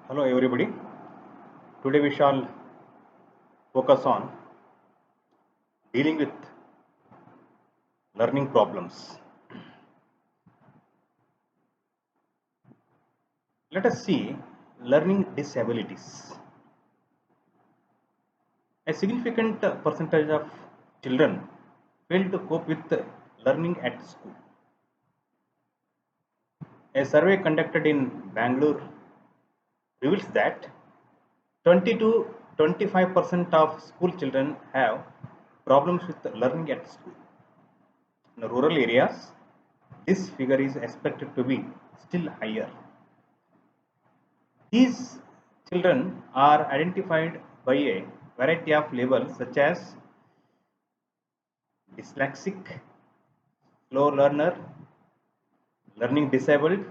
Hello everybody. Today we shall focus on dealing with learning problems. Let us see learning disabilities. A significant percentage of children fail to cope with learning at school. A survey conducted in Bangalore reveals that 20 to 25% of school children have problems with learning at school. In rural areas, this figure is expected to be still higher. These children are identified by a variety of labels such as dyslexic, slow learner, learning disabled,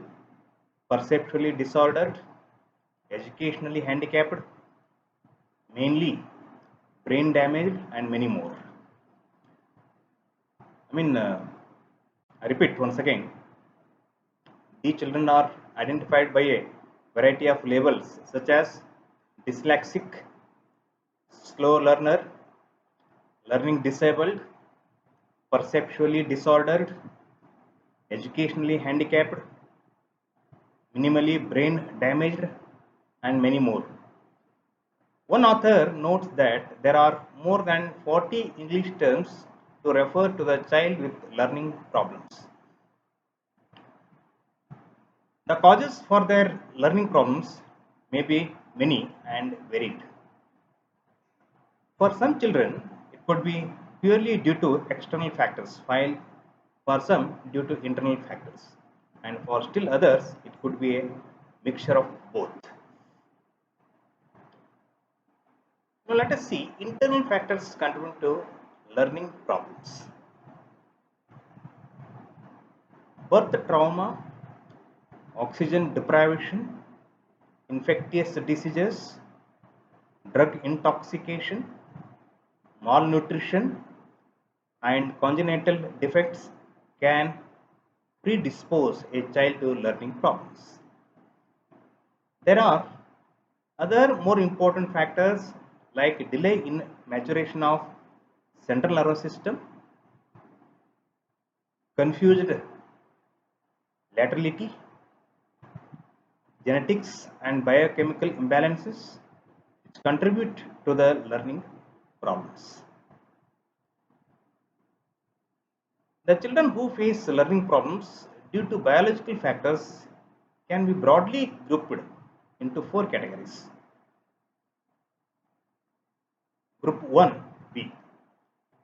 perceptually disordered, educationally handicapped, mainly brain damaged, and many more. I mean, I repeat once again, these children are identified by a variety of labels such as dyslexic, slow learner, learning disabled, perceptually disordered, educationally handicapped, minimally brain damaged, and many more. One author notes that there are more than 40 English terms to refer to the child with learning problems. The causes for their learning problems may be many and varied. For some children, it could be purely due to external factors, while for some due to internal factors, and for still others, it could be a mixture of both. Now, let us see internal factors contribute to learning problems. Birth trauma, oxygen deprivation, infectious diseases, drug intoxication, malnutrition, and congenital defects can predispose a child to learning problems. There are other more important factors like delay in maturation of central nervous system, confused laterality, genetics and biochemical imbalances which contribute to the learning problems. The children who face learning problems due to biological factors can be broadly grouped into four categories. Group 1B.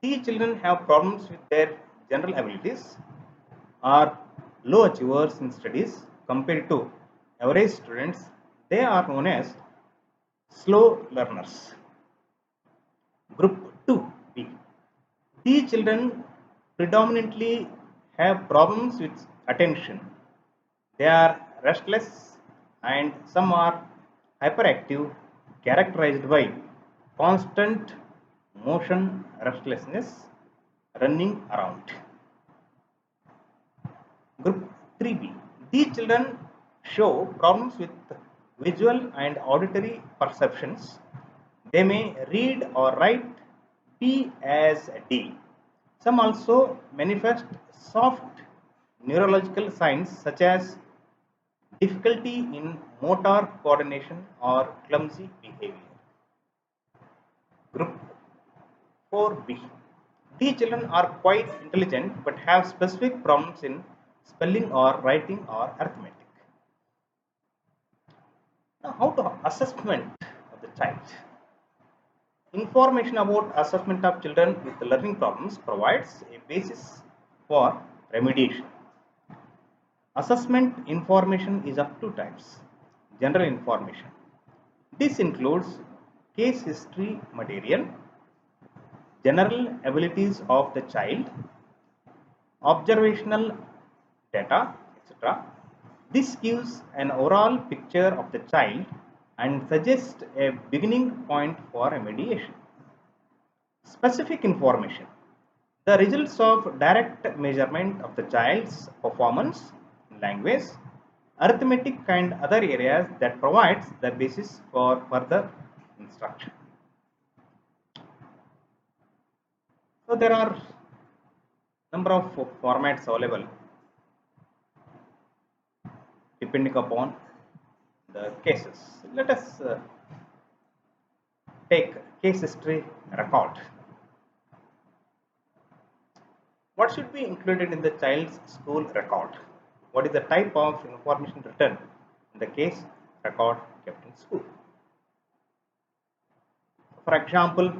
These children have problems with their general abilities, are low achievers in studies compared to average students. They are known as slow learners. Group 2B. These children predominantly have problems with attention. They are restless and some are hyperactive, characterized by constant motion restlessness, running around. Group 3B. These children show problems with visual and auditory perceptions. They may read or write P as D. Some also manifest soft neurological signs such as difficulty in motor coordination or clumsy behavior. Group 4B. These children are quite intelligent but have specific problems in spelling or writing or arithmetic. Now, how to assessment of the child? Information about assessment of children with learning problems provides a basis for remediation. Assessment information is of two types. General information. This includes case history material, general abilities of the child, observational data, etc. This gives an overall picture of the child and suggests a beginning point for remediation. Specific information. The results of direct measurement of the child's performance in language, arithmetic and other areas that provides the basis for further instruction. So there are number of formats available depending upon the cases. Let us take case history record. What should be included in the child's school record? What is the type of information written in the case record kept in school? For example,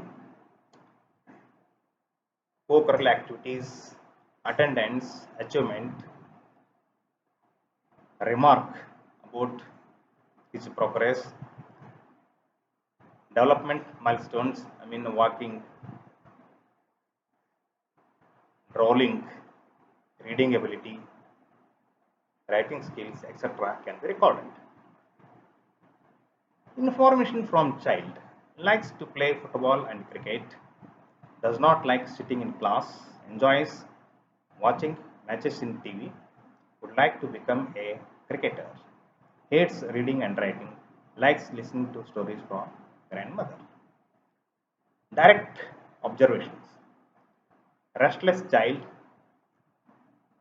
co-curricular activities, attendance, achievement, remark about his progress, development milestones, walking, rolling, reading ability, writing skills, etc. can be recorded. Information from child likes to play football and cricket, does not like sitting in class, enjoys watching matches in TV, would like to become a cricketer, hates reading and writing, likes listening to stories from grandmother. Direct observations. Restless child,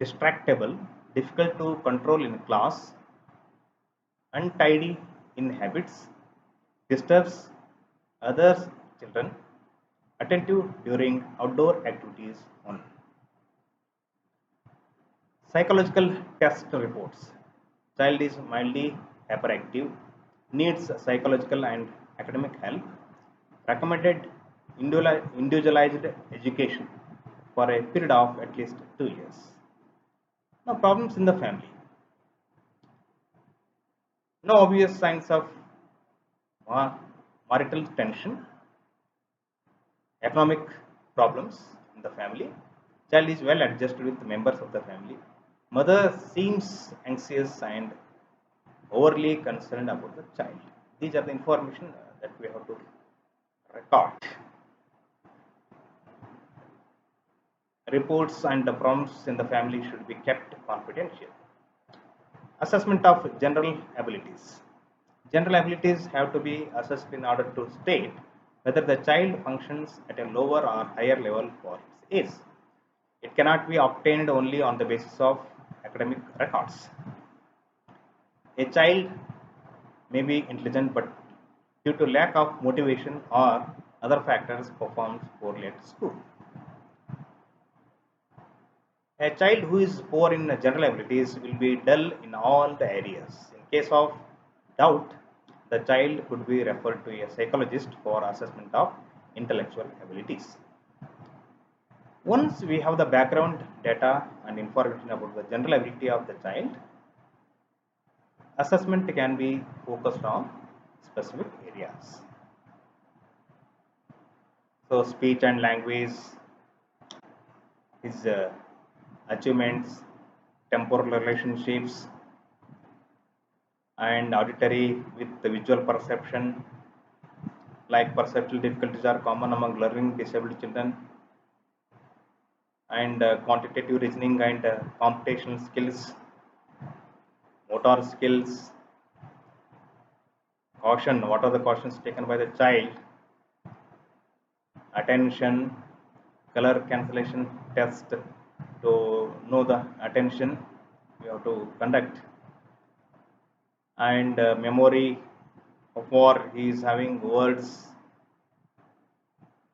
distractible, difficult to control in class, untidy in habits, disturbs other children, attentive during outdoor activities only. Psychological test reports. Child is mildly hyperactive, needs psychological and academic help, recommended individualized education for a period of at least 2 years. Now, problems in the family. No obvious signs of marital tension, economic problems in the family. Child is well adjusted with members of the family. Mother seems anxious and overly concerned about the child. These are the information that we have to record. Reports and the problems in the family should be kept confidential. Assessment of general abilities. General abilities have to be assessed in order to state whether the child functions at a lower or higher level for its age. It cannot be obtained only on the basis of academic records. A child may be intelligent but due to lack of motivation or other factors performs poorly at school. A child who is poor in general abilities will be dull in all the areas. In case of doubt, the child could be referred to a psychologist for assessment of intellectual abilities. Once we have the background data and information about the general ability of the child, assessment can be focused on specific areas. So, speech and language, his achievements, temporal relationships, and auditory with the visual perception, like perceptual difficulties are common among learning disabled children, and quantitative reasoning and computational skills, motor skills, caution, what are the cautions taken by the child, attention, color cancellation test to know the attention we have to conduct, and memory for he is having words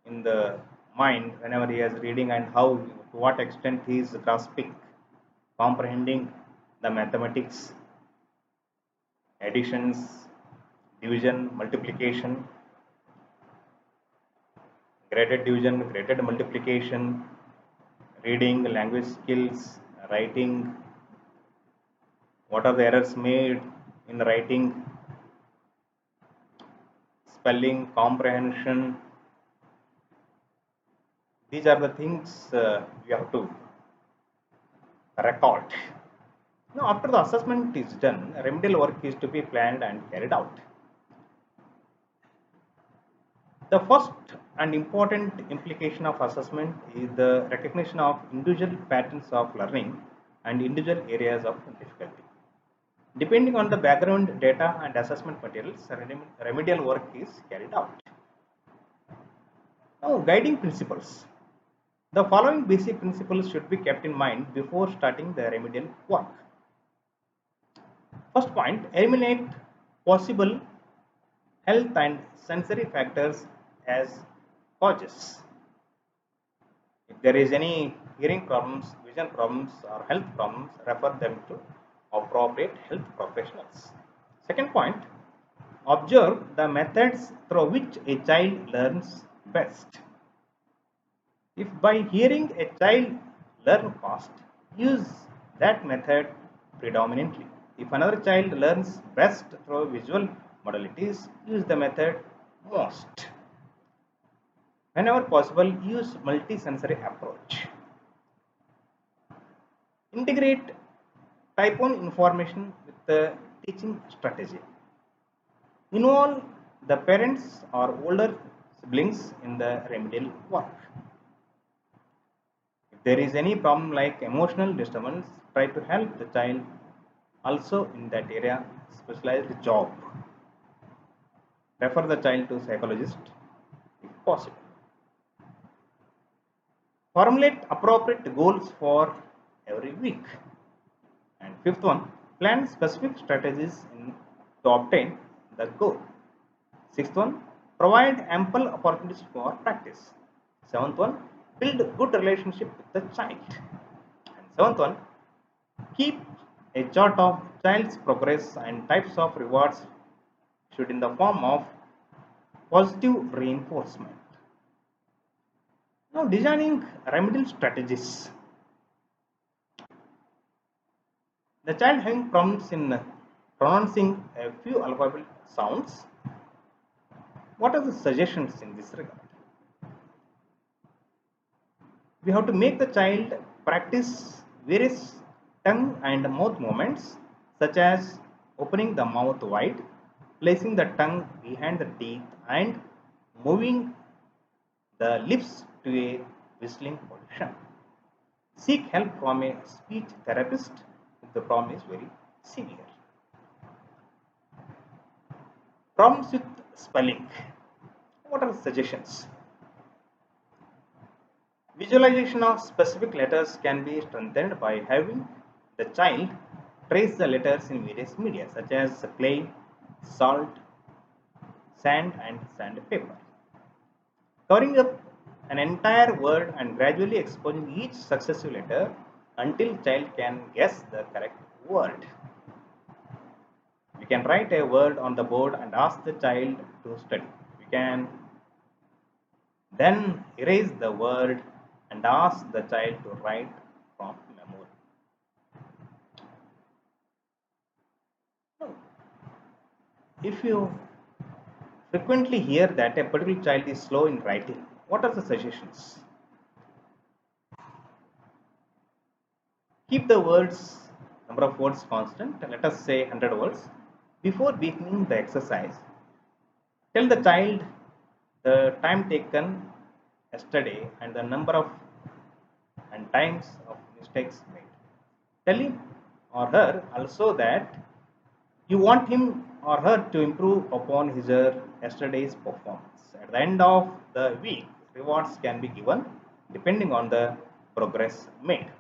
in the mind whenever he is reading, and how to what extent he is grasping, comprehending the mathematics, additions, division, multiplication, graded division, graded multiplication, reading, language skills, writing, what are the errors made in writing, spelling, comprehension. These are the things you have to record. Now, after the assessment is done, remedial work is to be planned and carried out. The first and important implication of assessment is the recognition of individual patterns of learning and individual areas of difficulty. Depending on the background data and assessment materials, remedial work is carried out. Now, guiding principles. The following basic principles should be kept in mind before starting the remedial work. First point, eliminate possible health and sensory factors as causes. If there is any hearing problems, vision problems, or health problems, refer them to appropriate health professionals. Second point, observe the methods through which a child learns best. If by hearing a child learn fast, use that method predominantly. If another child learns best through visual modalities, use the method most. Whenever possible, use multi-sensory approach. Integrate type 1 information with the teaching strategy. Involve the parents or older siblings in the remedial work. If there is any problem like emotional disturbance, try to help the child also in that area, specialized job. Refer the child to psychologist if possible. Formulate appropriate goals for every week. And fifth one, plan specific strategies to obtain the goal. Sixth one, provide ample opportunities for practice. Seventh one, build good relationship with the child. And seventh one, keep a chart of child's progress and types of rewards should in the form of positive reinforcement. Now, designing remedial strategies. The child having problems in pronouncing a few alphabet sounds. What are the suggestions in this regard? We have to make the child practice various tongue and mouth movements, such as opening the mouth wide, placing the tongue behind the teeth, and moving the lips to a whistling position. Seek help from a speech therapist if the problem is very severe. Problems with spelling. What are the suggestions? Visualization of specific letters can be strengthened by having the child trace the letters in various media such as clay, salt, sand, and sandpaper. Covering up an entire word and gradually exposing each successive letter until child can guess the correct word. We can write a word on the board and ask the child to study. We can then erase the word and ask the child to write from memory. If you frequently hear that a particular child is slow in writing, what are the suggestions? Keep the number of words constant, let us say 100 words. Before beginning the exercise, tell the child the time taken yesterday and the number of and times of mistakes made. Tell him or her also that you want him or her to improve upon his or her yesterday's performance. At the end of the week, rewards can be given depending on the progress made.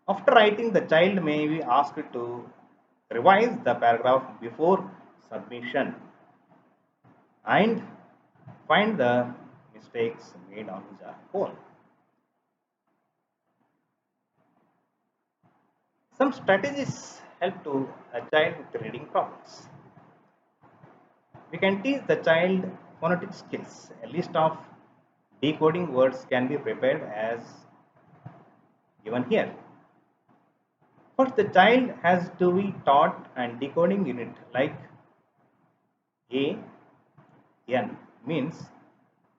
After writing, the child may be asked to revise the paragraph before submission and find the mistakes made on his or her own. Some strategies help to a child with reading problems. We can teach the child phonetic skills. A list of decoding words can be prepared as given here. First, the child has to be taught and decoding unit like A, N means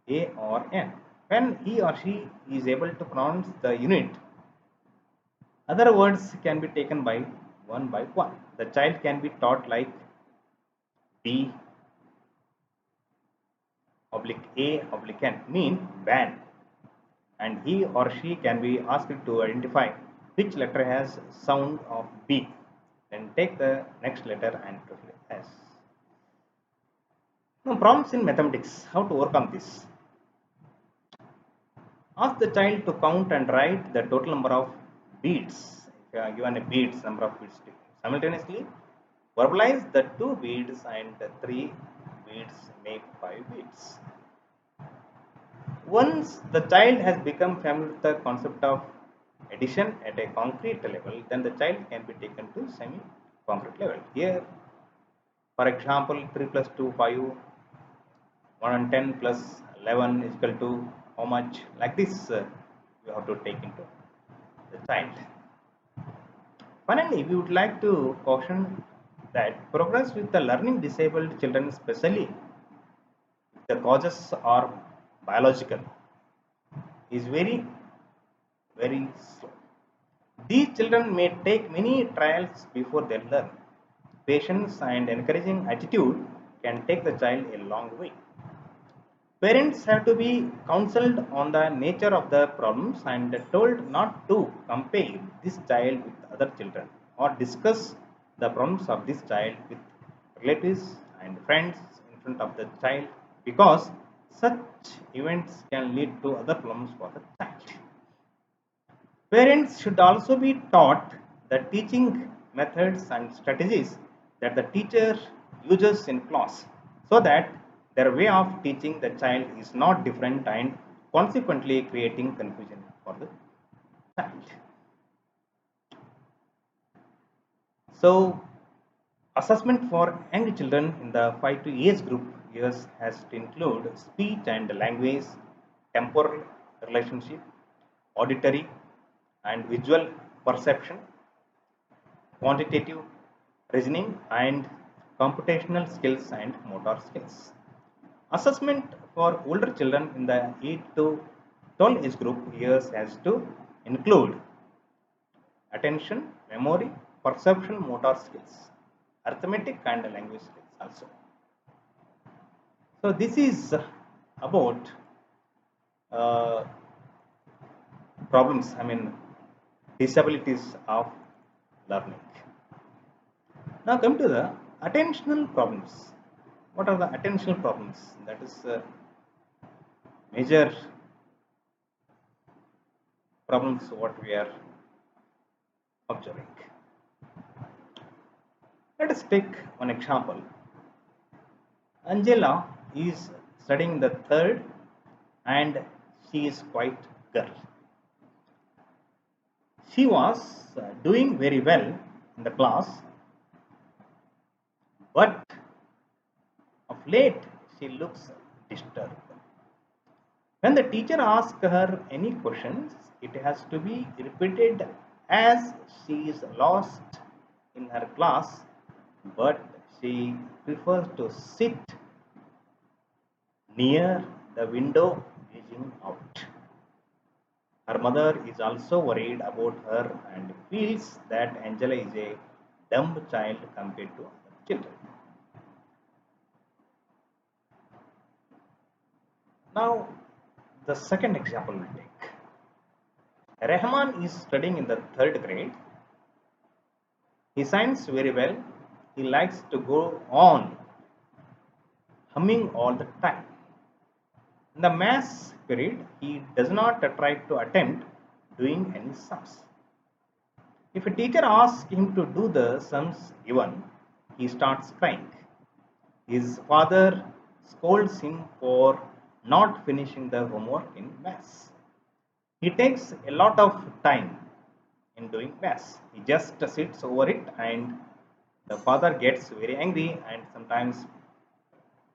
A or N. When he or she is able to pronounce the unit, other words can be taken by one. The child can be taught like B oblique A oblique N mean ban, and he or she can be asked to identify which letter has sound of B. then take the next letter and proceed as. Now, problems in mathematics. How to overcome this? Ask the child to count and write the total number of beads. If you are given a beads, number of beads simultaneously, verbalize the two beads and the three beads make five beads. Once the child has become familiar with the concept of addition at a concrete level, then the child can be taken to semi-concrete level. Here, for example, 3 plus 2, 5, 1 and 10 plus 11 is equal to how much? Like this, you have to take into the child. Finally, we would like to caution that progress with the learning disabled children, especially if the causes are biological, is very, very slow. These children may take many trials before they learn. Patience and encouraging attitude can take the child a long way. Parents have to be counseled on the nature of the problems and told not to compare this child with other children or discuss the problems of this child with relatives and friends in front of the child, because such events can lead to other problems for the child. Parents should also be taught the teaching methods and strategies that the teacher uses in class, so that their way of teaching the child is not different and consequently creating confusion for the child. So, assessment for young children in the 5 to age group years has to include speech and language, temporal relationship, auditory and visual perception, quantitative reasoning, and computational skills and motor skills. Assessment for older children in the 8 to 12 age group years has to include attention, memory, perception, motor skills, arithmetic, and language skills also. So, this is about uh, problems, disabilities of learning. Now come to the attentional problems. What are the attentional problems? That is major problems what we are observing. Let us take one example. Angela is studying the third and she is quite girl. She was doing very well in the class, but of late she looks disturbed. When the teacher asks her any questions, it has to be repeated as she is lost in her class, but she prefers to sit near the window gazing out. Her mother is also worried about her and feels that Angela is a dumb child compared to other children. Now, the second example we'll take. Rahman is studying in the third grade. He sings very well. He likes to go on humming all the time. In the maths period, he does not try to attempt doing any sums. If a teacher asks him to do the sums given, he starts crying. His father scolds him for not finishing the homework in maths. He takes a lot of time in doing maths. He just sits over it, and the father gets very angry and sometimes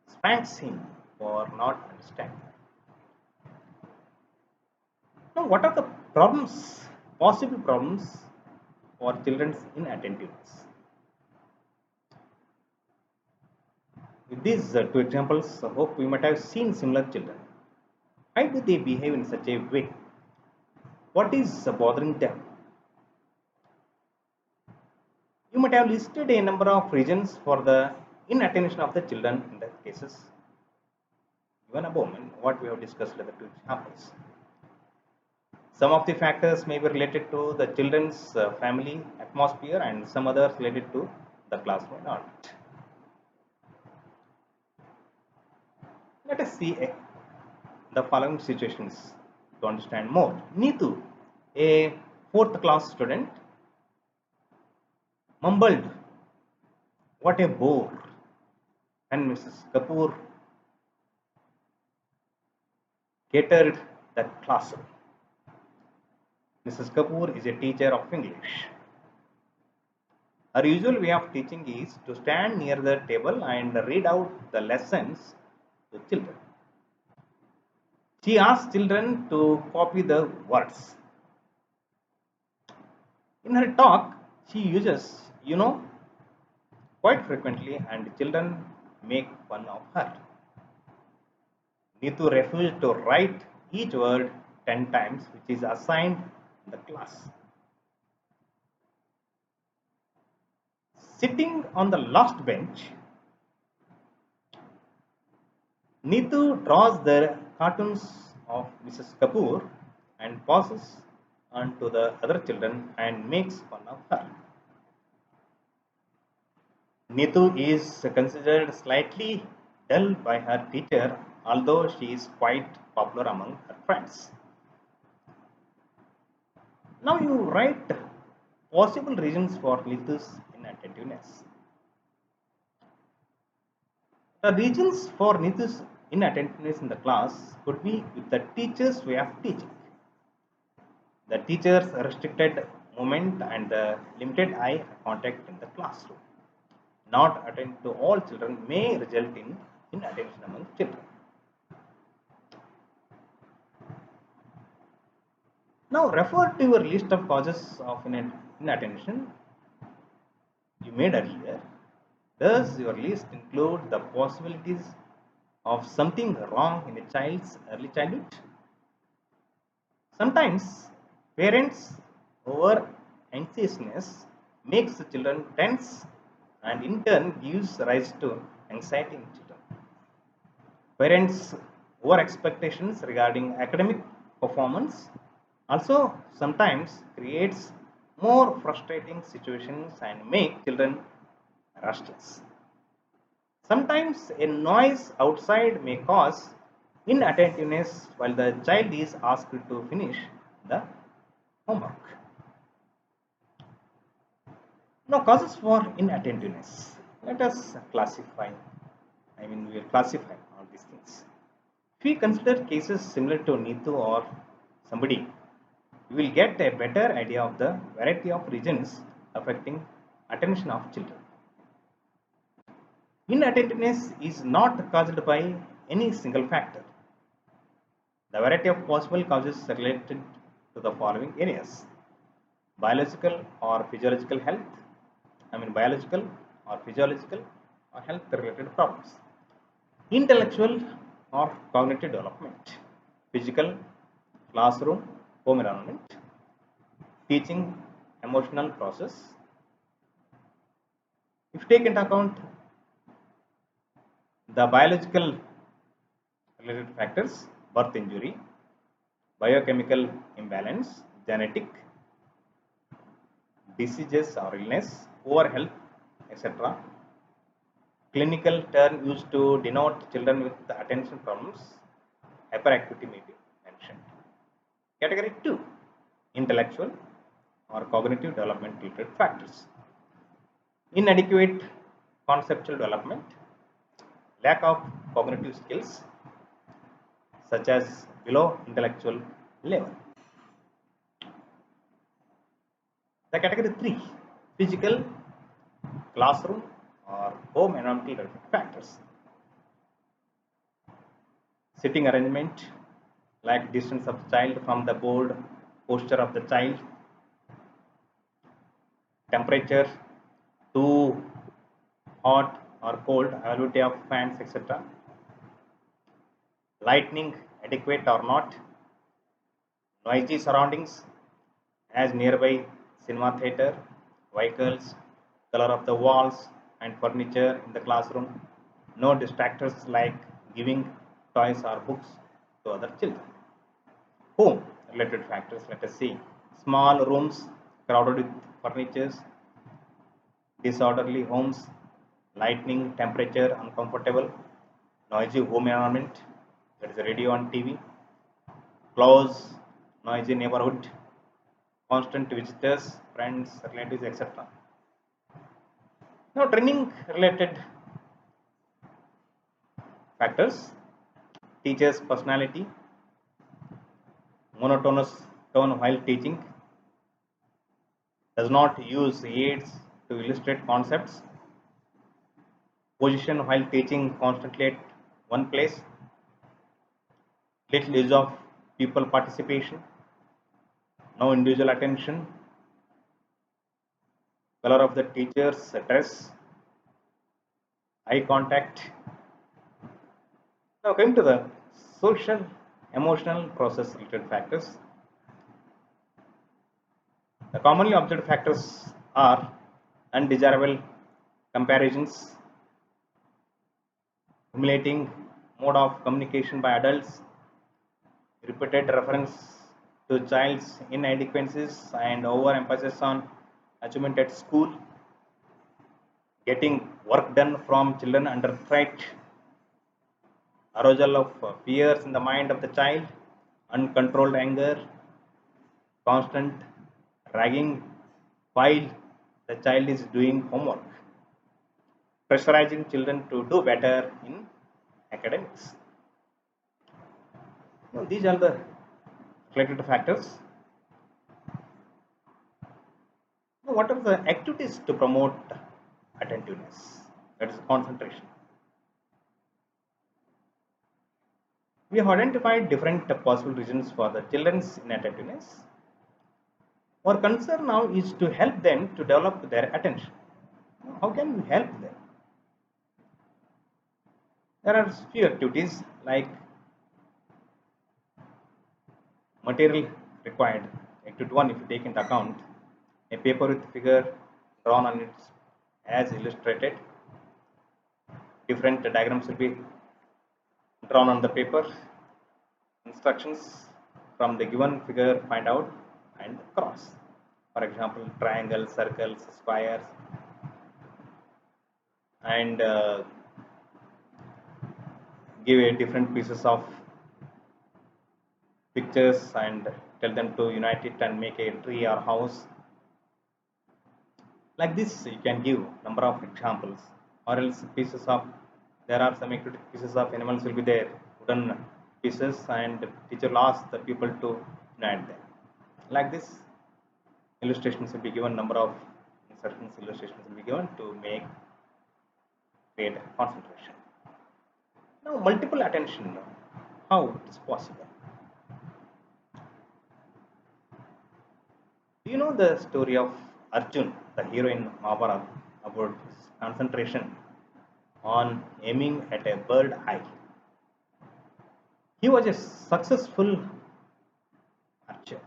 spanks him for not understanding. Now, what are the problems, possible problems for children's inattentiveness? With these two examples, I hope we might have seen similar children. Why do they behave in such a way? What is bothering them? You might have listed a number of reasons for the inattention of the children in the cases given above, and what we have discussed in the two examples. Some of the factors may be related to the children's family atmosphere and some others related to the classroom environment. Let us see the following situations to understand more. Neetu, a fourth class student, mumbled, "What a bore," and Mrs. Kapoor catered the classroom. Mrs. Kapoor is a teacher of English. Her usual way of teaching is to stand near the table and read out the lessons to children. She asks children to copy the words. In her talk, she uses, quite frequently, and children make fun of her. Neetu refused to write each word 10 times, which is assigned in the class. Sitting on the last bench, Neetu draws the cartoons of Mrs. Kapoor and passes on to the other children and makes fun of her. Neetu is considered slightly dull by her teacher, although she is quite popular among her friends. Now you write possible reasons for Neetu's inattentiveness. The reasons for Neetu's inattentiveness in the class could be with the teacher's way of teaching, the teacher's restricted movement, and the limited eye contact in the classroom. Not attend to all children may result in inattention among children. Now refer to your list of causes of inattention you made earlier. Does your list include the possibilities of something wrong in a child's early childhood? Sometimes parents over anxiousness makes the children tense and in turn gives rise to anxiety in children. Parents over expectations regarding academic performance also sometimes creates more frustrating situations and make children restless. Sometimes a noise outside may cause inattentiveness while the child is asked to finish the homework. Now, causes for inattentiveness. Let us classify. We will classify all these things. If we consider cases similar to Neetu or somebody, we will get a better idea of the variety of reasons affecting attention of children. Inattentiveness is not caused by any single factor. The variety of possible causes are related to the following areas: biological or physiological health, biological or physiological or health related problems, intellectual or cognitive development, physical, classroom, home environment, teaching, emotional process. If take into account the biological related factors, birth injury, biochemical imbalance, genetic diseases or illness, poor health, etc. Clinical term used to denote children with attention problems, hyperactivity may be mentioned. Category 2, intellectual or cognitive development related factors. Inadequate conceptual development, lack of cognitive skills such as below intellectual level. The category 3, physical, classroom or home environmental related factors. Sitting arrangement, like distance of the child from the board, posture of the child, temperature, too hot or cold, availability of fans, etc. Lighting adequate or not, noisy surroundings as nearby cinema theater, vehicles, color of the walls and furniture in the classroom, no distractors like giving toys or books to other children. Home, related factors. Let us see. Small rooms crowded with furniture, disorderly homes, lightning, temperature, uncomfortable, noisy home environment, that is radio and TV, close, noisy neighborhood, constant visitors, friends, relatives, etc. Now, training related factors, teacher's personality, monotonous tone while teaching, does not use aids to illustrate concepts, position while teaching constantly at one place, little use of people participation, no individual attention, color of the teacher's dress, eye contact. Now coming to the social, emotional process related factors. The commonly observed factors are undesirable comparisons, humiliating mode of communication by adults, repeated reference to child's inadequacies and overemphasis on achievement at school, getting work done from children under threat, arousal of fears in the mind of the child, uncontrolled anger, constant ragging while the child is doing homework, pressurizing children to do better in academics. Now, these are the related factors. Now, what are the activities to promote attentiveness? That is concentration. We have identified different possible reasons for the children's inattentiveness. Our concern now is to help them to develop their attention. How can we help them? There are few activities like material required. Activity 1, if you take into account a paper with figure drawn on it as illustrated, different diagrams will be drawn on the paper, instructions from the given figure find out and cross. For example, triangles, circles, squares, and give a different pieces of pictures and tell them to unite it and make a tree or house. Like this, you can give number of examples, or else pieces of, there are some pieces of animals will be there, wooden pieces, and teacher will ask the people to unite them. Like this, illustrations will be given, number of insertions, illustrations will be given to make create concentration. Now, multiple attention, how it is possible? Do you know the story of Arjun, the hero in Mahabharata, about his concentration on aiming at a bird eye? He was a successful archer.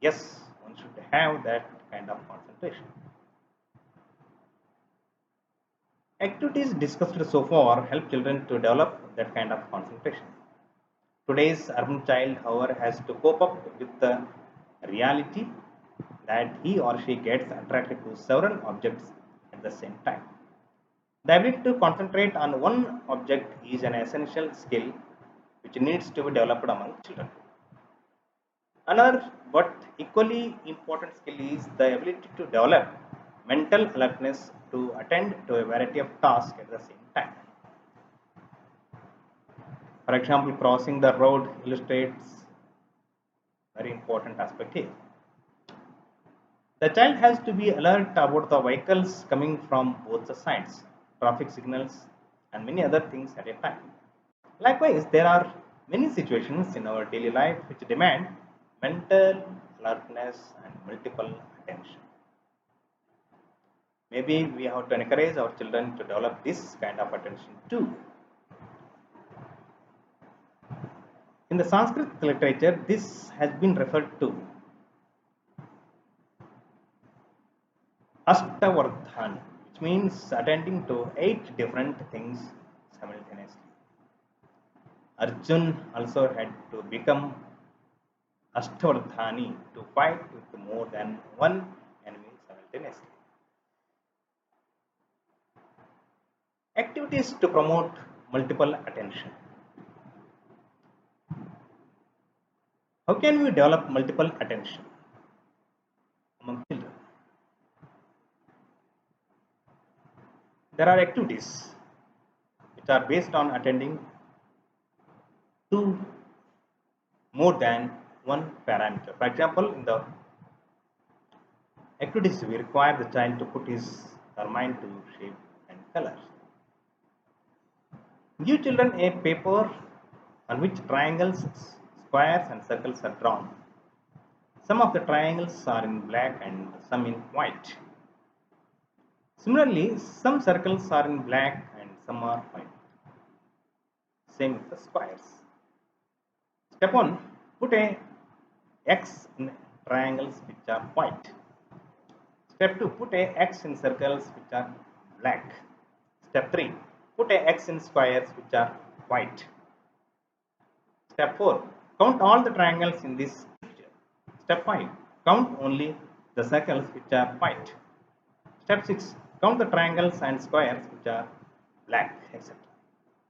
Yes, one should have that kind of concentration. Activities discussed so far help children to develop that kind of concentration. Today's urban child, however, has to cope up with the reality that he or she gets attracted to several objects at the same time. The ability to concentrate on one object is an essential skill which needs to be developed among children. Another but equally important skill is the ability to develop mental alertness to attend to a variety of tasks at the same time. For example, crossing the road illustrates very important aspect here. The child has to be alert about the vehicles coming from both the sides, traffic signals, and many other things at a time. Likewise, there are many situations in our daily life which demand mental alertness and multiple attention. Maybe we have to encourage our children to develop this kind of attention too. In the Sanskrit literature, this has been referred to Ashtavardhan, which means attending to 8 different things simultaneously. Arjun also had to become Ashtavardhani to fight with more than one enemy simultaneously. Activities to promote multiple attention. How can we develop multiple attention among children? There are activities which are based on attending to more than one parameter. For example, in the activities, we require the child to put his or mind to shape and color. Give children a paper on which triangles, squares, and circles are drawn. Some of the triangles are in black and some in white. Similarly, some circles are in black and some are white. Same with the squares. Step 1. Put a X in triangles which are white. Step 2. Put a X in circles which are black. Step 3. Put a X in squares which are white. Step 4. Count all the triangles in this picture. Step 5. Count only the circles which are white. Step 6. Count the triangles and squares which are black, etc.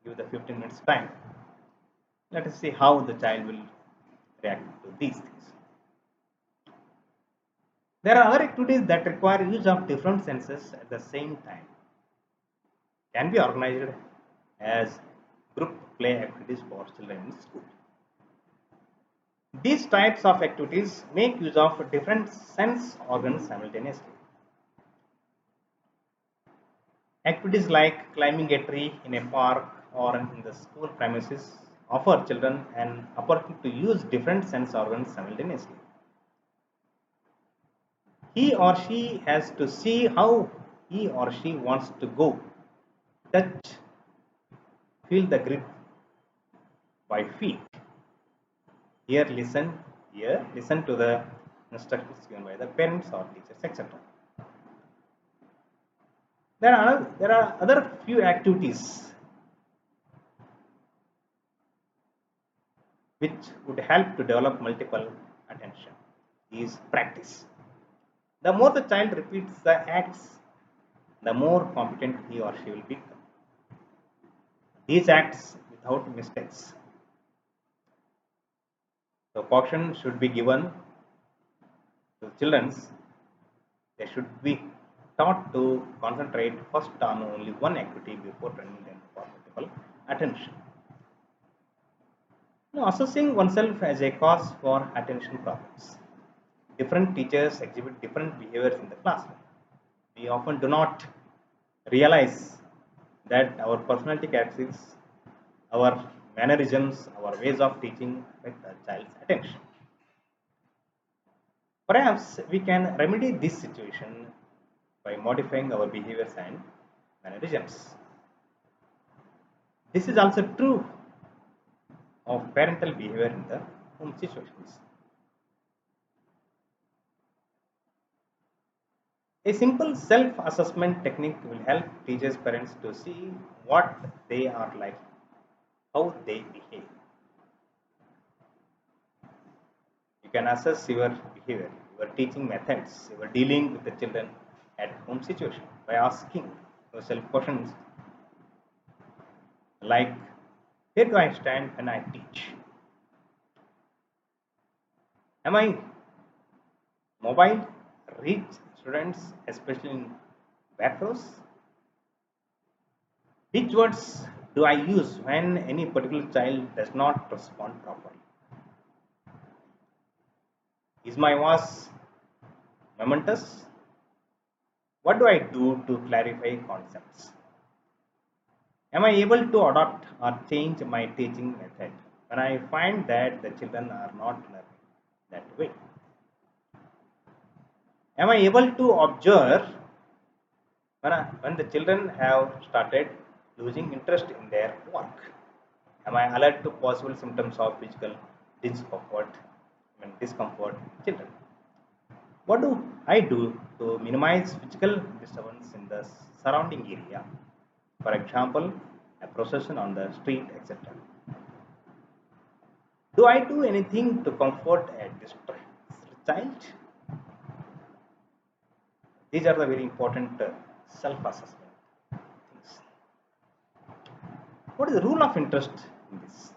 Give the 15 minutes time. Let us see how the child will react to these things. There are other activities that require use of different senses at the same time. Can be organized as group play activities for children in school. These types of activities make use of different sense organs simultaneously. Activities like climbing a tree in a park or in the school premises offer children an opportunity to use different sense organs simultaneously. He or she has to see how he or she wants to go, touch, feel the grip by feet. Listen to the instructions given by the parents or teachers, etc. There are other few activities which would help to develop multiple attention. Is practice. The more the child repeats the acts, the more competent he or she will become. These acts without mistakes. So caution should be given to children. They should be taught to concentrate first on only one activity before training them for multiple attention. Now, assessing oneself as a cause for attention problems. Different teachers exhibit different behaviors in the classroom. We often do not realize that our personality characteristics, our mannerisms, our ways of teaching affect the child's attention. Perhaps we can remedy this situation by modifying our behaviors and mannerisms. This is also true of parental behavior in the home situations. A simple self-assessment technique will help teachers parents to see what they are like, how they behave. You can assess your behavior, your teaching methods, your dealing with the children at home situation by asking yourself questions like, where do I stand when I teach? Am I mobile, reach students, especially in back rows? Which words do I use when any particular child does not respond properly? Is my voice momentous? What do I do to clarify concepts? Am I able to adopt or change my teaching method when I find that the children are not learning that way? Am I able to observe when the children have started losing interest in their work? Am I alert to possible symptoms of physical discomfort in children? What do I do to minimize physical disturbance in the surrounding area? For example, a procession on the street, etc. Do I do anything to comfort a distressed child? These are the very important self-assessment things. What is the rule of interest in this?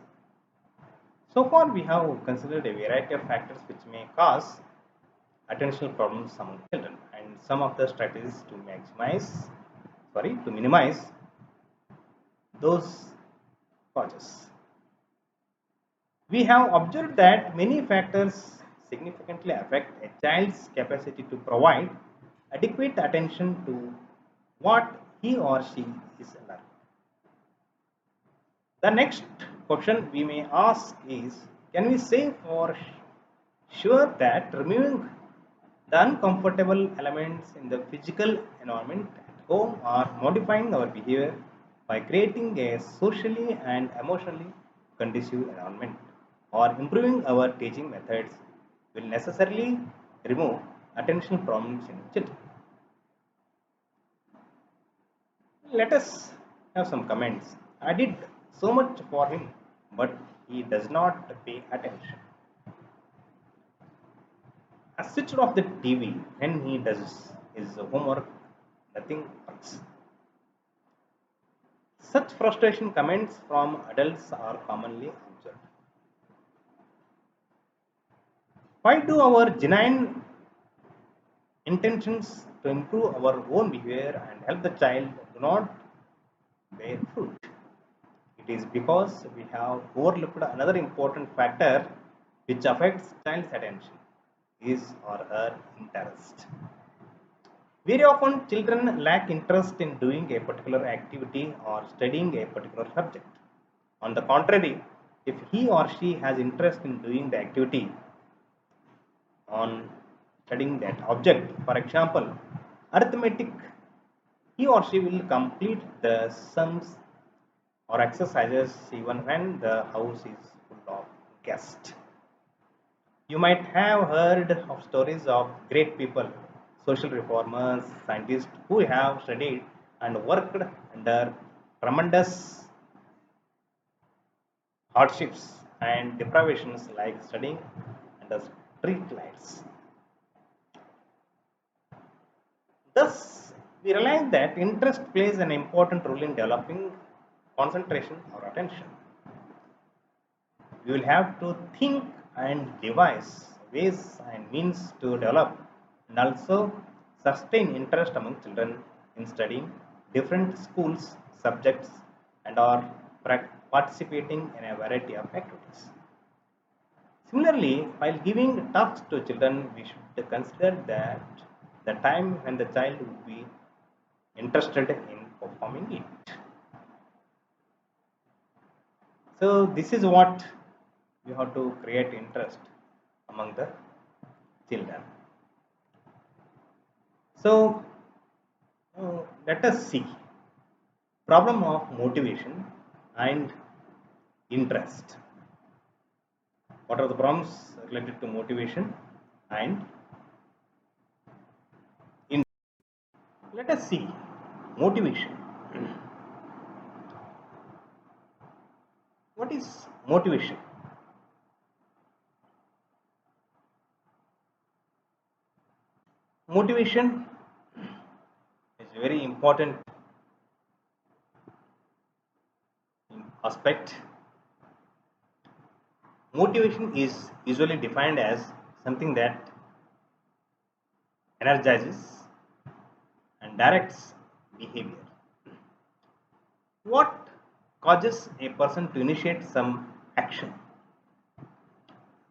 So far, we have considered a variety of factors which may cause attentional problems among children, and some of the strategies to minimize those causes. We have observed that many factors significantly affect a child's capacity to provide adequate attention to what he or she is learning. The next question we may ask is, can we say for sure that removing the uncomfortable elements in the physical environment at home or modifying our behavior by creating a socially and emotionally conducive environment or improving our teaching methods will necessarily remove attentional problems in children? Let us have some comments. I did so much for him, but he does not pay attention. I switched off the TV when he does his homework, nothing works. Such frustration comments from adults are commonly observed. Why do our genuine intentions to improve our own behavior and help the child do not bear fruit? It is because we have overlooked another important factor which affects child's attention, his or her interest. Very often, children lack interest in doing a particular activity or studying a particular subject. On the contrary, if he or she has interest in doing the activity on studying that object, for example, arithmetic, he or she will complete the sums or exercises even when the house is full of guests. You might have heard of stories of great people, social reformers, scientists who have studied and worked under tremendous hardships and deprivations like studying under street lights. Thus, we realize that interest plays an important role in developing concentration or attention. We will have to think and devise ways and means to develop and also sustain interest among children in studying different schools, subjects, and or participating in a variety of activities. Similarly, while giving tasks to children, we should consider that the time when the child would be interested in performing it. So this is what you have to create interest among the children. So let us see problem of motivation and interest. What are the problems related to motivation and interest? Let us see motivation. What is motivation? Motivation is a very important aspect. Motivation is usually defined as something that energizes and directs behavior. What causes a person to initiate some action?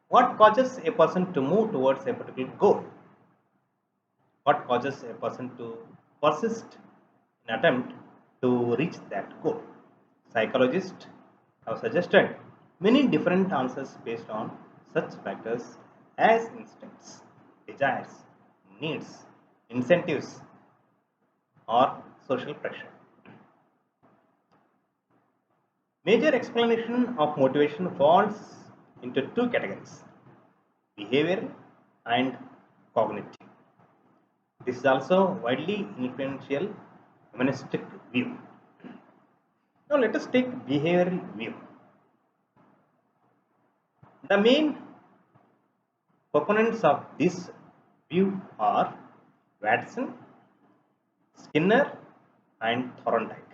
What causes a person to move towards a particular goal? What causes a person to persist in attempt to reach that goal? Psychologists have suggested many different answers based on such factors as instincts, desires, needs, incentives, or social pressure. Major explanation of motivation falls into two categories: behavioral and cognitive. This is also widely influential humanistic view. Now let us take behavioral view. The main proponents of this view are Watson, Skinner, and Thorndike.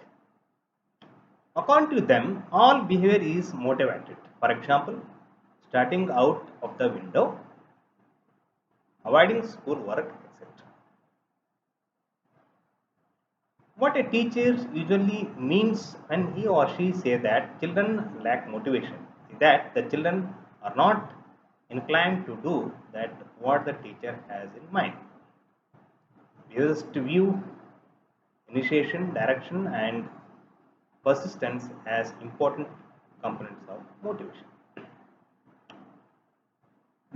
According to them, all behavior is motivated. For example, starting out of the window, avoiding schoolwork, etc. What a teacher usually means when he or she say that children lack motivation is that the children are not inclined to do that what the teacher has in mind. We used to view initiation, direction, and persistence as important components of motivation.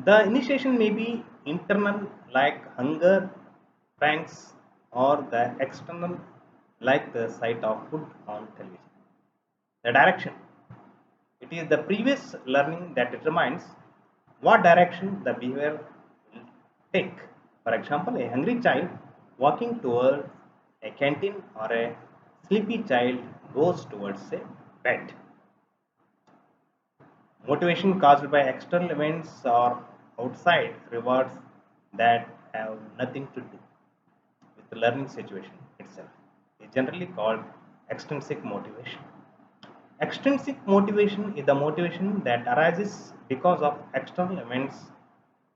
The initiation may be internal, like hunger, pranks, or the external, like the sight of food on television. The direction. It is the previous learning that determines what direction the behavior will take. For example, a hungry child walking towards a canteen or a sleepy child goes towards a bed. Motivation caused by external events or outside rewards that have nothing to do with the learning situation itself is generally called extrinsic motivation. Extrinsic motivation is the motivation that arises because of external events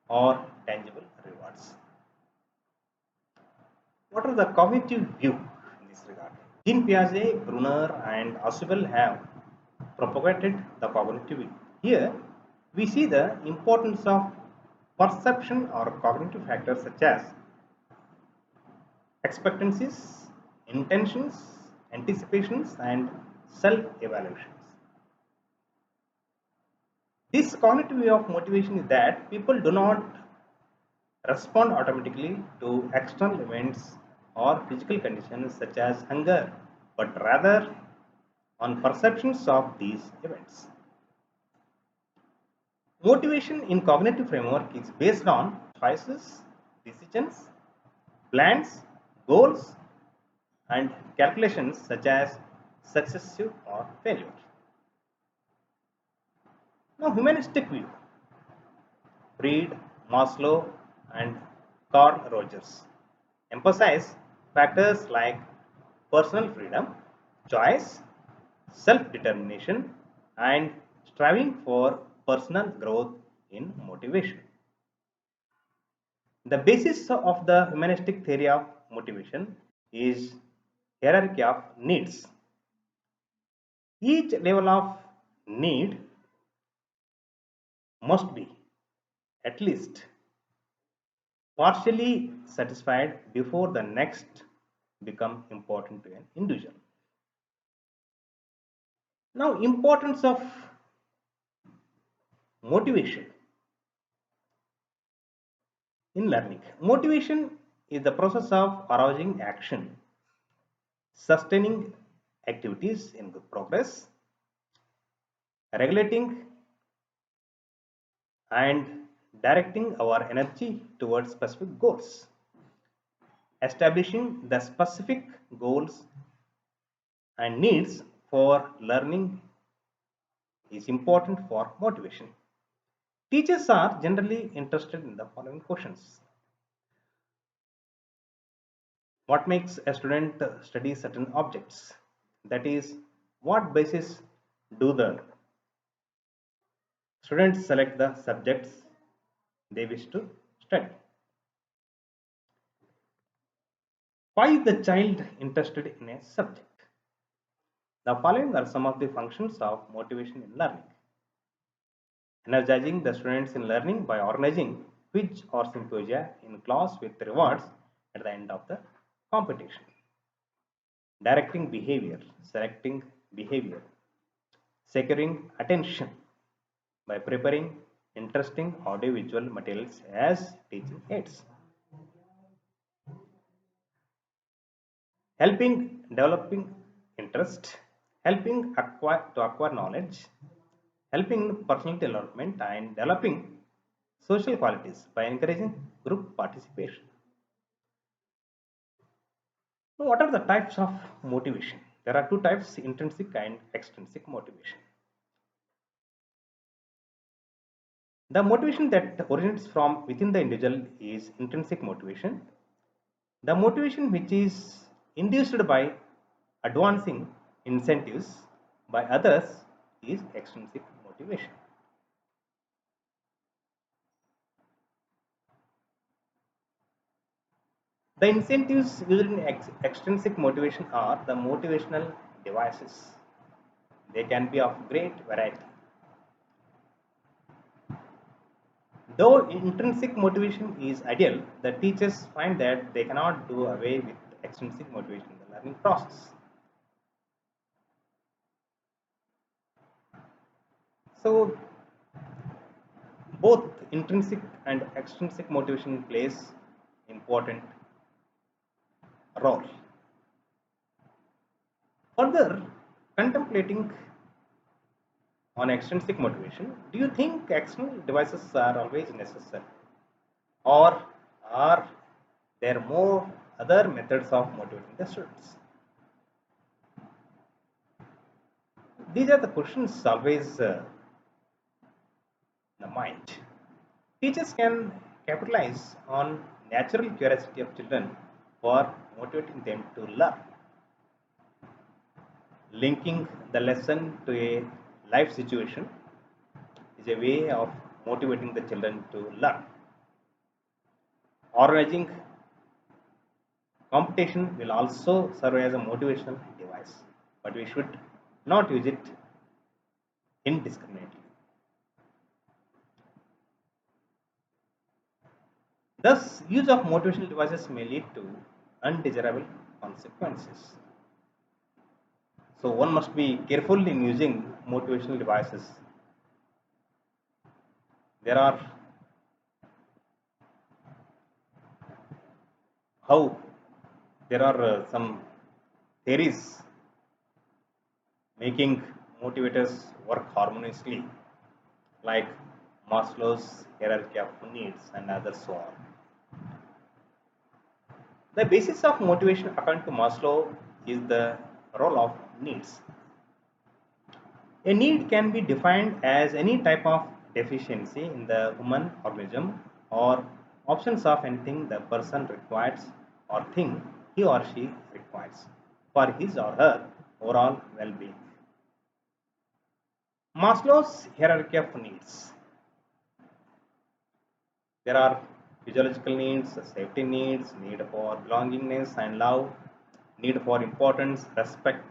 or tangible rewards. What are the cognitive view in this regard? Jean Piaget, Brunner, and Ausubel have propagated the cognitive view. Here, we see the importance of perception or cognitive factors such as expectancies, intentions, anticipations, and self-evaluations. This cognitive view of motivation is that people do not respond automatically to external events or physical conditions such as hunger, but rather on perceptions of these events. Motivation in cognitive framework is based on choices, decisions, plans, goals, and calculations such as successive or failure. Now, humanistic view. Freud, Maslow, and Carl Rogers emphasize factors like personal freedom, choice, self determination, and striving for personal growth in motivation. The basis of the humanistic theory of motivation is hierarchy of needs. Each level of need must be at least partially satisfied before the next become important to an individual. Now, importance of motivation in learning. Motivation is the process of arousing action, sustaining activities in good progress, regulating and directing our energy towards specific goals. Establishing the specific goals and needs for learning is important for motivation. Teachers are generally interested in the following questions. What makes a student study certain objects? That is, what basis do the students select the subjects they wish to study? Why is the child interested in a subject? The following are some of the functions of motivation in learning. Energizing the students in learning by organizing quiz or symposia in class with rewards at the end of the competition. Directing behavior, selecting behavior, securing attention by preparing interesting audiovisual materials as teaching aids. Helping developing interest, helping acquire knowledge, helping personal development, and developing social qualities by encouraging group participation. Now, what are the types of motivation? There are two types: intrinsic and extrinsic motivation. The motivation that originates from within the individual is intrinsic motivation. The motivation which is induced by advancing incentives by others is extrinsic motivation. The incentives used in extrinsic motivation are the motivational devices. They can be of great variety. Though intrinsic motivation is ideal, the teachers find that they cannot do away with extrinsic motivation in the learning process. So both intrinsic and extrinsic motivation plays important role. Further, contemplating on extrinsic motivation, do you think external devices are always necessary, or are there more other methods of motivating the students? These are the questions always in the mind. Teachers can capitalize on natural curiosity of children for motivating them to learn. Linking the lesson to a life situation is a way of motivating the children to learn. Organizing competition will also serve as a motivational device, but we should not use it indiscriminately. Thus, use of motivational devices may lead to undesirable consequences. So, one must be careful in using motivational devices. There are how there are some theories making motivators work harmoniously, like Maslow's hierarchy of needs and others so on. The basis of motivation, according to Maslow, is the role of needs. A need can be defined as any type of deficiency in the human organism or options of anything the person requires or thing he or she requires for his or her overall well being. Maslow's hierarchy of needs. There are physiological needs, safety needs, need for belongingness and love, need for importance, respect,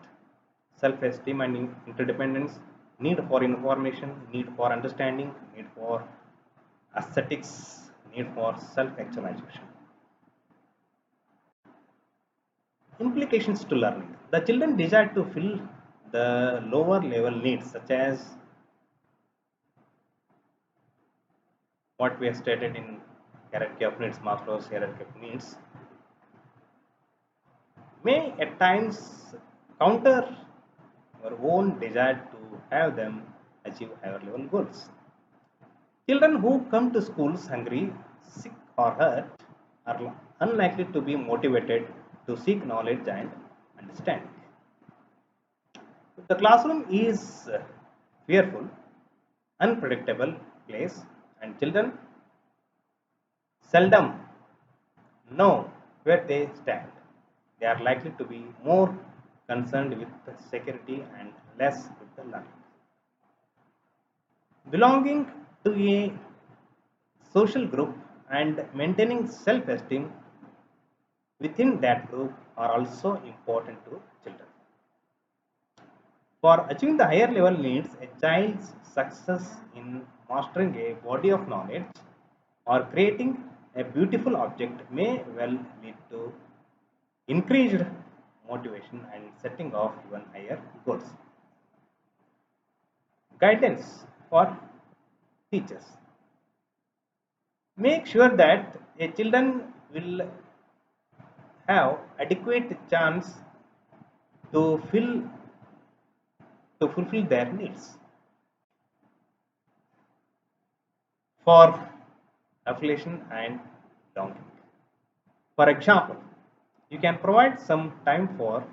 self esteem and interdependence, need for information, need for understanding, need for aesthetics, need for self actualization. Implications to learning. The children desire to fill the lower level needs, such as what we have stated in hierarchy of needs, Maslow's hierarchy of needs, may at times counter your own desire to have them achieve higher level goals. Children who come to schools hungry, sick, or hurt are unlikely to be motivated to seek knowledge and understanding. If the classroom is fearful, unpredictable place, and children seldom know where they stand, they are likely to be more concerned with the security and less with the learning. Belonging to a social group and maintaining self esteem within that group are also important to children. For achieving the higher level needs, a child's success in mastering a body of knowledge or creating a beautiful object may well lead to increased motivation and setting of even higher goals. Guidance for teachers. Make sure that a children will have adequate chance to fill to fulfill their needs. For affiliation and belonging. For example, you can provide some time for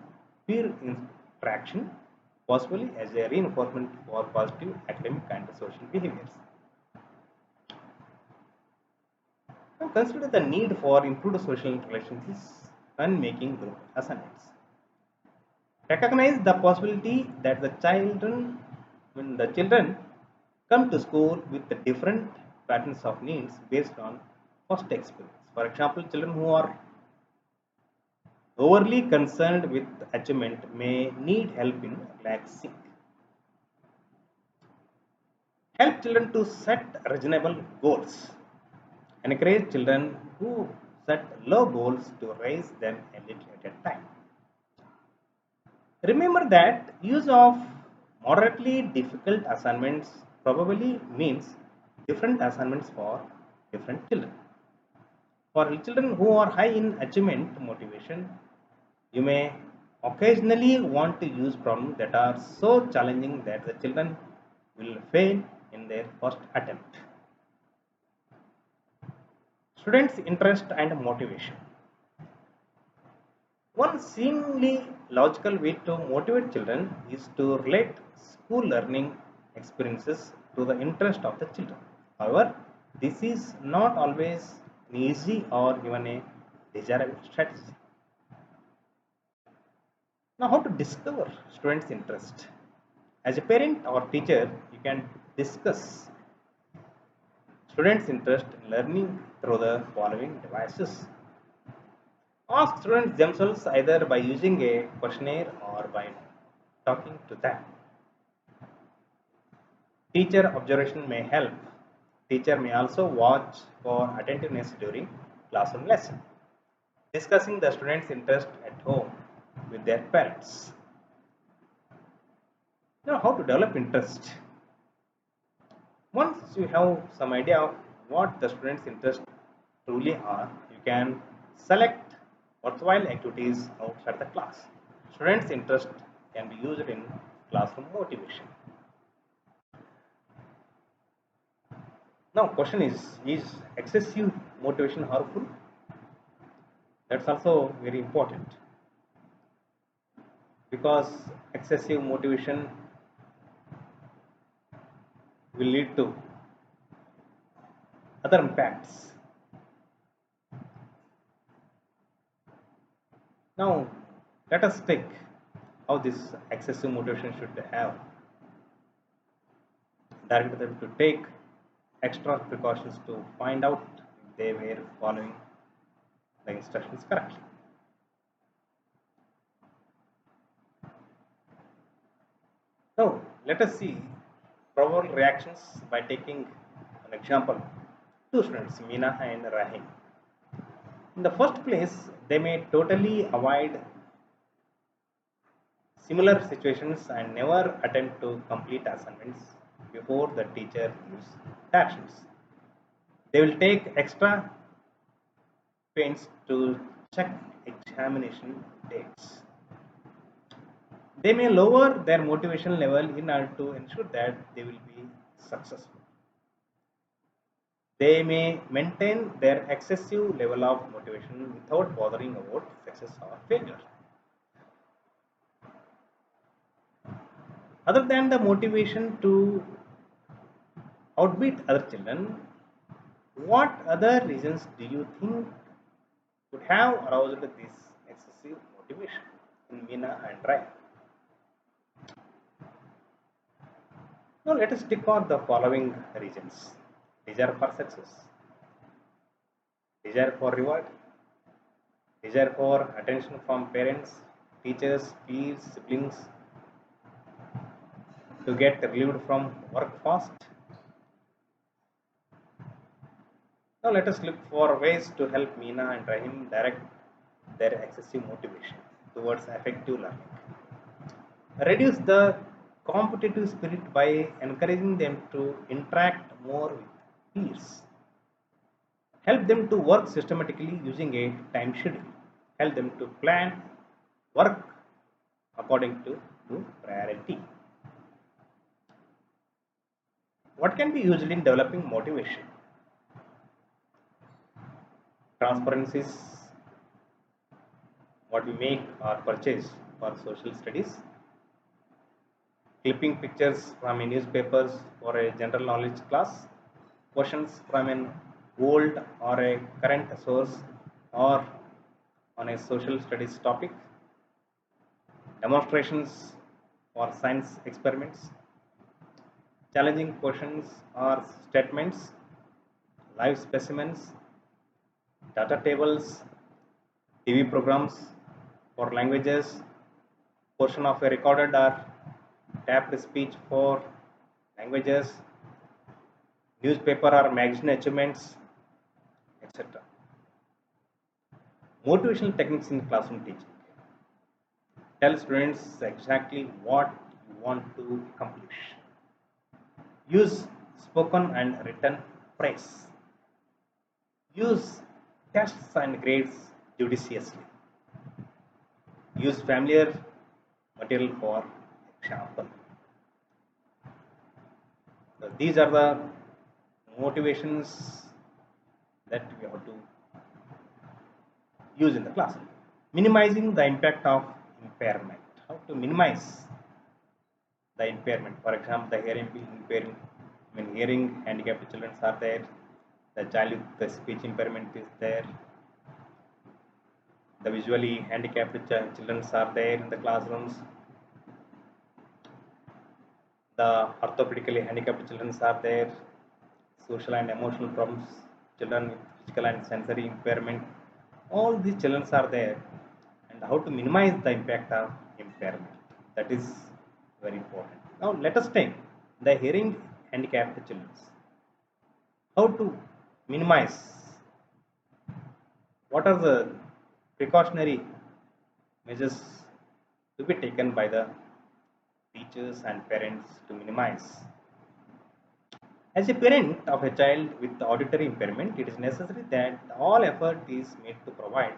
peer interaction, possibly as a reinforcement for positive academic and social behaviors. Now consider the need for improved social relations when making group assignments. Recognize the possibility that when the children come to school with the different patterns of needs based on first experience. For example, children who are overly concerned with achievement may need help in relaxing. Help children to set reasonable goals. Encourage children who set low goals to raise them a little at a time. Remember that use of moderately difficult assignments probably means different assignments for different children. For children who are high in achievement motivation, you may occasionally want to use problems that are so challenging that the children will fail in their first attempt. Students' interest and motivation. One seemingly logical way to motivate children is to relate school learning experiences to the interest of the children. However, this is not always an easy or even a desirable strategy. Now, how to discover students' interest? As a parent or teacher, you can discuss students' interest in learning through the following devices. Ask students themselves either by using a questionnaire or by talking to them. Teacher observation may help. Teacher may also watch for attentiveness during classroom lesson. Discussing the students' interest at home with their parents. Now, how to develop interest? Once you have some idea of what the students' interests truly are, you can select worthwhile activities outside the class. Students' interest can be used in classroom motivation. Now, question is excessive motivation harmful? That's also very important because excessive motivation will lead to other impacts. Now, let us take how this excessive motivation should have directed them to take extra precautions to find out if they were following the instructions correctly. Now, let us see probable reactions by taking an example. Two students, Meena and Rahim. In the first place, they may totally avoid similar situations and never attempt to complete assignments before the teacher gives directions. They will take extra pains to check examination dates. They may lower their motivation level in order to ensure that they will be successful. They may maintain their excessive level of motivation without bothering about success or failure. Other than the motivation to outbeat other children, what other reasons do you think could have aroused this excessive motivation in Meena and Ryan? Now let us tick on the following reasons. Desire for success, desire for reward, desire for attention from parents, teachers, peers, siblings, to get relieved from work fast. Now let us look for ways to help Meena and Rahim direct their excessive motivation towards effective learning. Reduce the competitive spirit by encouraging them to interact more with peers. Help them to work systematically using a time schedule. Help them to plan work according to priority. What can be used in developing motivation? Transparency is what we make or purchase for social studies. Clipping pictures from a newspapers for a general knowledge class. Questions from an old or a current source or on a social studies topic, demonstrations or science experiments, challenging questions or statements, live specimens, data tables, TV programs for languages, portion of a recorded or tapped speech for languages, newspaper or magazine achievements, etc. Motivational techniques in classroom teaching. Tell students exactly what you want to accomplish. Use spoken and written praise. Use tests and grades judiciously. Use familiar material for example. So these are the motivations that we have to use in the classroom. Minimizing the impact of impairment. How to minimize the impairment? For example, the hearing impairment, when hearing handicapped children are there, the child with the speech impairment is there, the visually handicapped children are there in the classrooms, the orthopedically handicapped children are there, social and emotional problems, children with physical and sensory impairment, all these children are there, and how to minimize the impact of impairment. That is very important. Now let us take the hearing handicapped children. How to minimize? What are the precautionary measures to be taken by the teachers and parents to minimize? As a parent of a child with auditory impairment, it is necessary that all effort is made to provide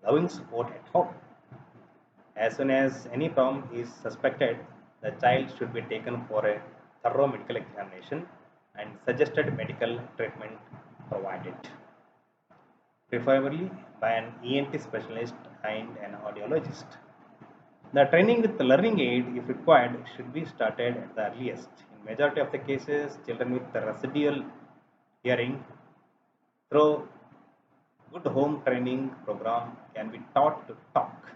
loving support at home. As soon as any problem is suspected, the child should be taken for a thorough medical examination and suggested medical treatment provided, preferably by an ENT specialist and an audiologist. The training with the learning aid, if required, should be started at the earliest. In majority of the cases, children with the residual hearing through good home training program can be taught to talk.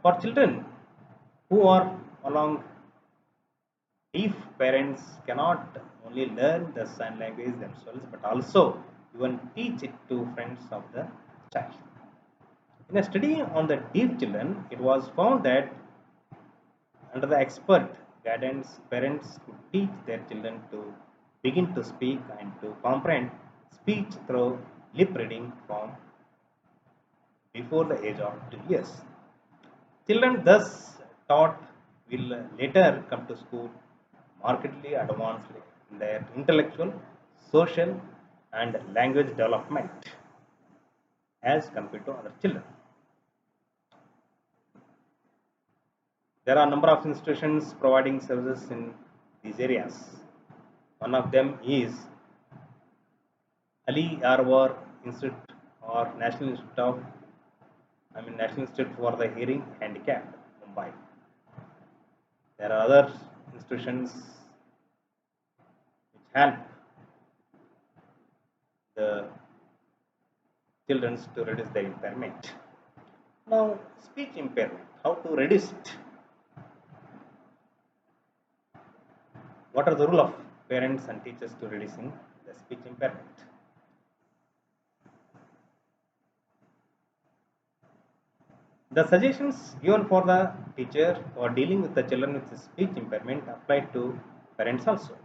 For children who are along deaf, parents cannot only learn the sign language themselves but also even teach it to friends of the child. In a study on the deaf children, it was found that under the expert guidance, parents could teach their children to begin to speak and to comprehend speech through lip reading from before the age of 2 years. Children thus taught will later come to school markedly advanced in their intellectual, social, and language development as compared to other children. There are a number of institutions providing services in these areas. One of them is Ali Arwar Institute or National Institute for the Hearing Handicapped, Mumbai. There are other institutions which help the children to reduce their impairment. Now, speech impairment, how to reduce it? What are the role of parents and teachers to reducing the speech impairment? The suggestions given for the teacher for dealing with the children with speech impairment apply to parents also.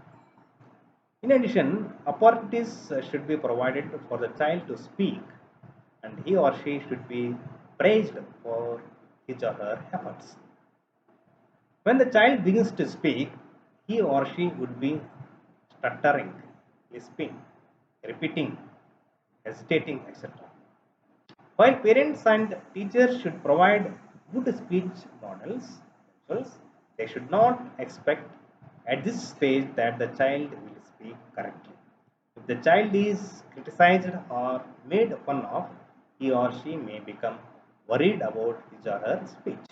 In addition, opportunities should be provided for the child to speak, and he or she should be praised for his or her efforts. When the child begins to speak, he or she would be stuttering, lisping, repeating, hesitating, etc. While parents and teachers should provide good speech models themselves, they should not expect at this stage that the child will speak correctly. If the child is criticized or made fun of, he or she may become worried about his or her speech.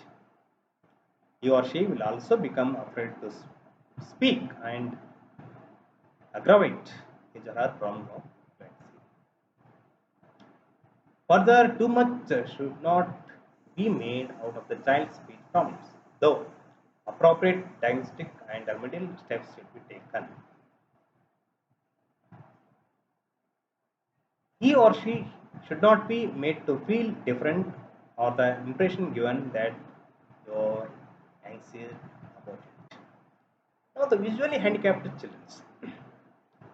He or she will also become afraid to speak and aggravate his or her problem of fluency. Further, too much should not be made out of the child's speech problems, though appropriate diagnostic and remedial steps should be taken. He or she should not be made to feel different or the impression given that you're anxious about it. Now, the visually handicapped children,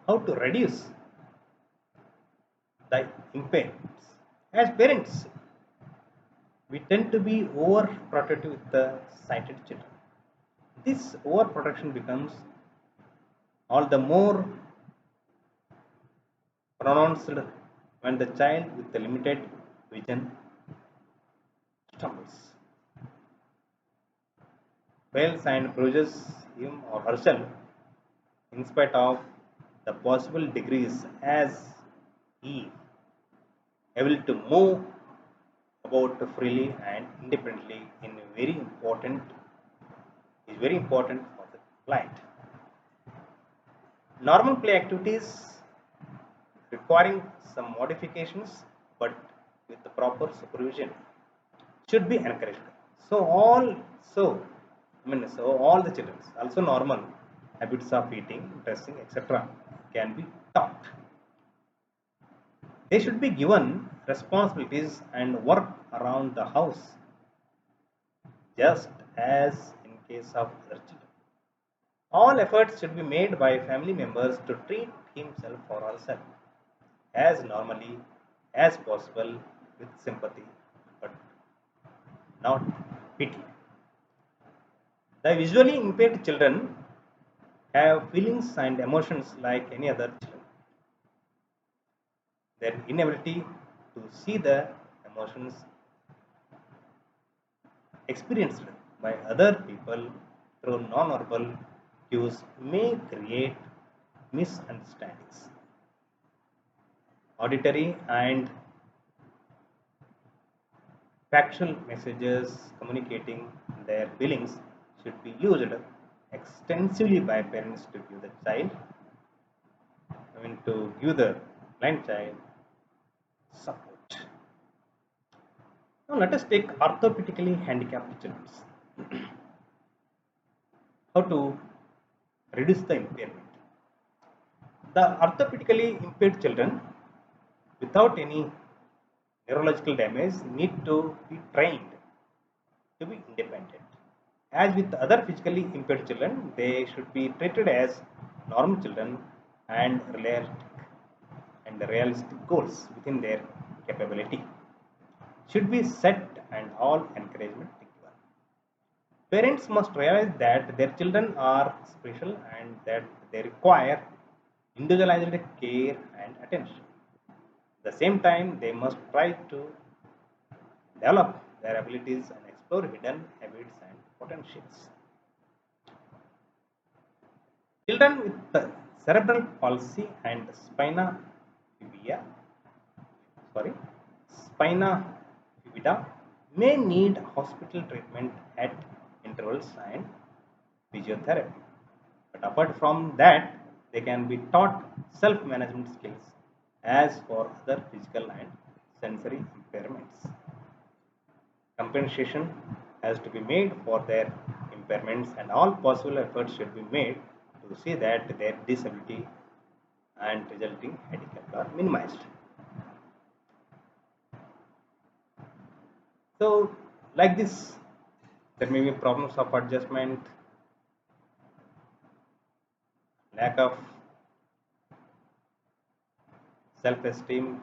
how to reduce the impairments. As parents, we tend to be overprotective with the sighted children. This overprotection becomes all the more pronounced when the child with the limited vision stumbles, fails, and bruises him or herself in spite of the possible degrees as he able to move about freely and independently in very important for the client. Normal play activities requiring some modifications but with the proper supervision should be encouraged. So all the children, also normal habits of eating, dressing, etc., can be taught. They should be given responsibilities and work around the house, just as in case of other children. All efforts should be made by family members to treat himself or herself as normally as possible with sympathy but not pity. The visually impaired children have feelings and emotions like any other children. Their inability to see the emotions experienced by other people through non-verbal cues may create misunderstandings. Auditory and factual messages communicating their feelings should be used extensively by parents to give the child, to give the blind child support. Now let us take orthopedically handicapped children. How to reduce the impairment? The orthopedically impaired children without any neurological damage need to be trained to be independent. As with other physically impaired children, they should be treated as normal children and realistic goals within their capability should be set and all encouragement given. Parents must realize that their children are special and that they require individualized care and attention. At the same time, they must try to develop their abilities and explore hidden habits and potentials. Children with cerebral palsy and bifida, sorry, spina bifida may need hospital treatment at intervals and physiotherapy. But apart from that, they can be taught self-management skills as for other physical and sensory impairments. Compensation has to be made for their impairments and all possible efforts should be made to see that their disability and resulting handicap are minimized. So, like this, there may be problems of adjustment, lack of self-esteem,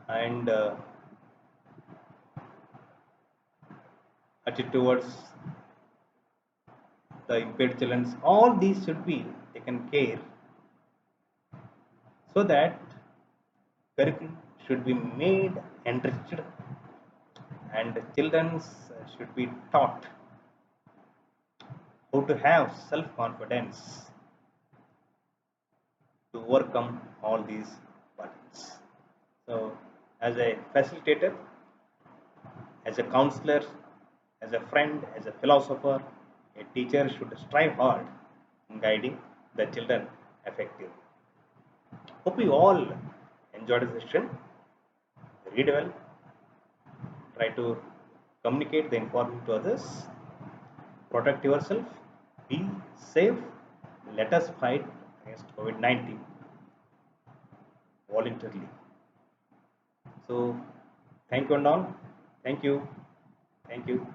and attitude towards the impaired children. All these should be taken care so that curriculum should be made enriched and children should be taught how to have self-confidence to overcome all these burdens. So, as a facilitator, as a counselor, as a friend, as a philosopher, a teacher should strive hard in guiding the children effectively. Hope you all enjoyed the session. Read well, try to communicate the information to others, protect yourself, be safe. Let us fight against COVID-19 voluntarily. So, thank you and all. Thank you. Thank you.